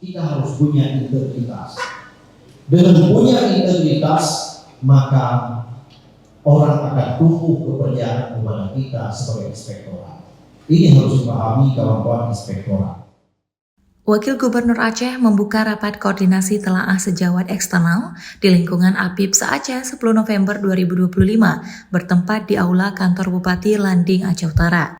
kita harus punya integritas. Dengan punya integritas, maka orang akan tumbuh kepercayaan kepada kita sebagai inspektorat. Ini harus dipahami kawan-kawan inspektorat. Wakil Gubernur Aceh membuka rapat koordinasi telaah sejawat eksternal di lingkungan APIPS Aceh 10 November 2025 bertempat di Aula Kantor Bupati Landing Aceh Utara.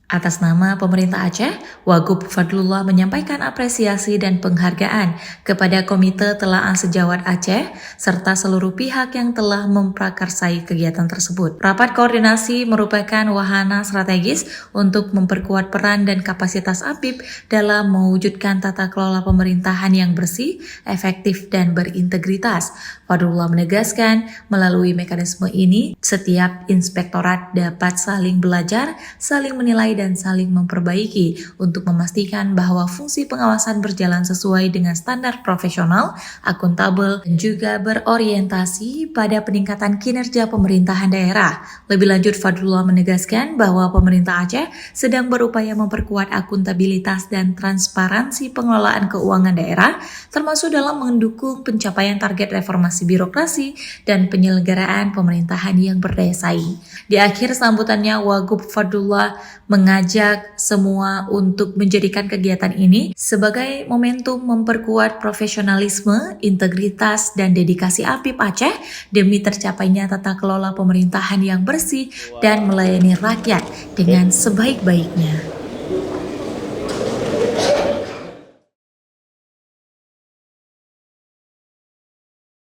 Atas nama pemerintah Aceh, Wagub Fadlullah menyampaikan apresiasi dan penghargaan kepada Komite Telaah Sejawat Aceh serta seluruh pihak yang telah memprakarsai kegiatan tersebut. Rapat koordinasi merupakan wahana strategis untuk memperkuat peran dan kapasitas APIP dalam mewujudkan tata kelola pemerintahan yang bersih, efektif, dan berintegritas. Fadlullah menegaskan, melalui mekanisme ini, setiap inspektorat dapat saling belajar, saling menilai, dan saling memperbaiki untuk memastikan bahwa fungsi pengawasan berjalan sesuai dengan standar profesional, akuntabel, dan juga berorientasi pada peningkatan kinerja pemerintahan daerah. Lebih lanjut, Fadlullah menegaskan bahwa pemerintah Aceh sedang berupaya memperkuat akuntabilitas dan transparansi pengelolaan keuangan daerah, termasuk dalam mendukung pencapaian target reformasi birokrasi dan penyelenggaraan pemerintahan yang berdaya saing. Di akhir sambutannya, Wagub Fadlullah mengajak semua untuk menjadikan kegiatan ini sebagai momentum memperkuat profesionalisme, integritas, dan dedikasi APIP Aceh demi tercapainya tata kelola pemerintahan yang bersih dan melayani rakyat dengan sebaik-baiknya.